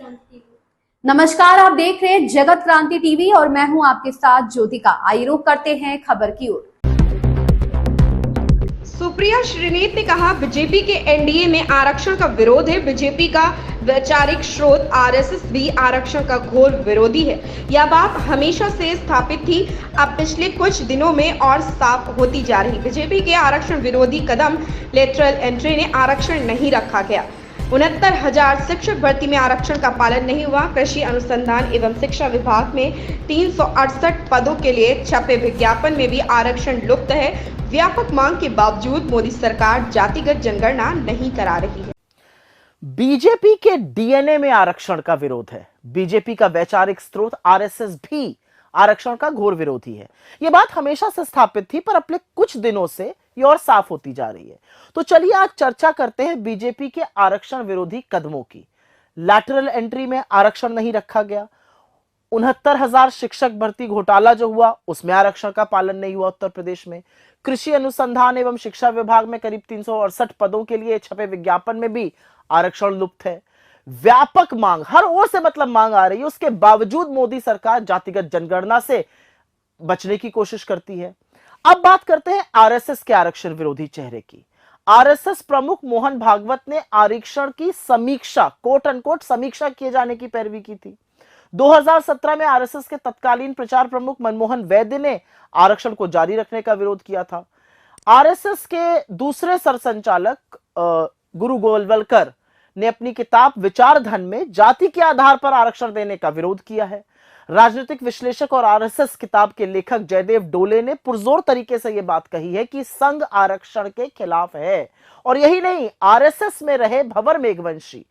नमस्कार, आप देख रहे हैं जगत क्रांति टीवी और मैं हूं आपके साथ ज्योतिका। आइए रुख करते हैं खबर की ओर। सुप्रिया श्रीनेत ने कहा, बीजेपी के एनडीए में आरक्षण का विरोध है। बीजेपी का वैचारिक स्रोत आरएसएस भी आरक्षण का घोर विरोधी है। यह बात हमेशा से स्थापित थी, अब पिछले कुछ दिनों में और साफ होती जा रही। बीजेपी के आरक्षण विरोधी कदम लेटरल एंट्री ने आरक्षण नहीं रखा गया। 69,000 शिक्षक भर्ती में आरक्षण का पालन नहीं हुआ। कृषि अनुसंधान एवं शिक्षा विभाग में 368 पदों के लिए छपे विज्ञापन में भी आरक्षण लुप्त है। व्यापक मांग के बावजूद मोदी सरकार जातिगत जनगणना नहीं करा रही है। बीजेपी के डीएनए में आरक्षण का विरोध है। बीजेपी का वैचारिक स्रोत आरएसएस भी आरक्षण का घोर विरोधी है। यह बात हमेशा से स्थापित थी, पर अगले कुछ दिनों से ये और साफ होती जा रही है। तो चलिए आज चर्चा करते हैं बीजेपी के आरक्षण विरोधी कदमों की। लैटरल एंट्री में आरक्षण नहीं रखा गया। 69,000 शिक्षक भर्ती घोटाला जो हुआ उसमें आरक्षण का पालन नहीं हुआ उत्तर प्रदेश में। कृषि अनुसंधान एवं शिक्षा विभाग में करीब 368 पदों के लिए छपे विज्ञापन में भी आरक्षण लुप्त है। व्यापक मांग, हर ओर से मांग आ रही है, उसके बावजूद मोदी सरकार जातिगत जनगणना से बचने की कोशिश करती है। अब बात करते हैं आरएसएस के आरक्षण विरोधी चेहरे की। आरएसएस प्रमुख मोहन भागवत ने आरक्षण की समीक्षा, कोट अनकोट समीक्षा किए जाने की पैरवी की थी। 2017 में आरएसएस के तत्कालीन प्रचार प्रमुख मनमोहन वैद्य ने आरक्षण को जारी रखने का विरोध किया था। आरएसएस के दूसरे सरसंचालक गुरु गोलवलकर ने अपनी किताब विचार धन में जाति के आधार पर आरक्षण देने का विरोध किया है। राजनीतिक विश्लेषक और आरएसएस किताब के लेखक जयदेव डोले ने पुरजोर तरीके से यह बात कही है कि संघ आरक्षण के खिलाफ है। और यही नहीं, आरएसएस में रहे भंवर मेघवंशी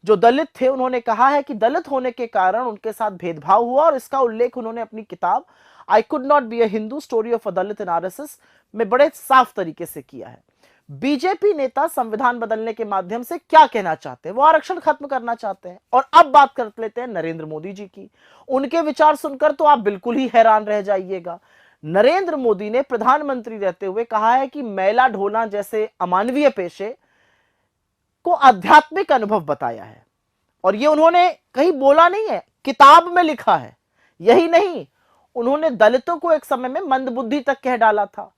जो दलित थे, उन्होंने कहा है कि दलित होने के कारण उनके साथ भेदभाव हुआ, और इसका उल्लेख उन्होंने अपनी किताब I could not be a Hindu story of a Dalit in RSS में बड़े साफ तरीके से किया है। बीजेपी नेता संविधान बदलने के माध्यम से क्या कहना चाहते हैं? वो आरक्षण खत्म करना चाहते हैं। और अब बात कर लेते हैं नरेंद्र मोदी जी की। उनके विचार सुनकर तो आप बिल्कुल ही हैरान रह जाइएगा। नरेंद्र मोदी ने प्रधानमंत्री रहते हुए कहा है कि मैला ढोना जैसे अमानवीय पेशे को आध्यात्मिक अनुभव बताया है। और ये उन्होंने कहीं बोला नहीं है, किताब में लिखा है। यही नहीं, उन्होंने दलितों को एक समय में मंदबुद्धि तक कह डाला था।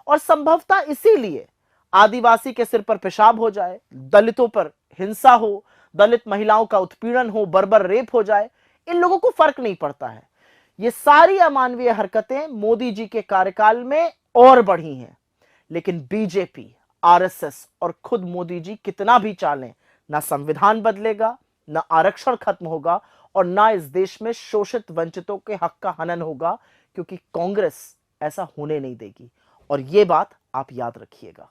और संभवतः इसीलिए आदिवासी के सिर पर पेशाब हो जाए, दलितों पर हिंसा हो, दलित महिलाओं का उत्पीड़न हो, बर्बर रेप हो जाए, इन लोगों को फर्क नहीं पड़ता है। ये सारी अमानवीय हरकतें मोदी जी के कार्यकाल में और बढ़ी हैं। लेकिन बीजेपी, आरएसएस और खुद मोदी जी कितना भी चालें, ना संविधान बदलेगा, ना आरक्षण खत्म होगा, और ना इस देश में शोषित वंचितों के हक का हनन होगा, क्योंकि कांग्रेस ऐसा होने नहीं देगी। और ये बात आप याद रखिएगा।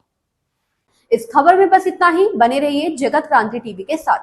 इस खबर में बस इतना ही। बने रहिए जगत क्रांति टीवी के साथ।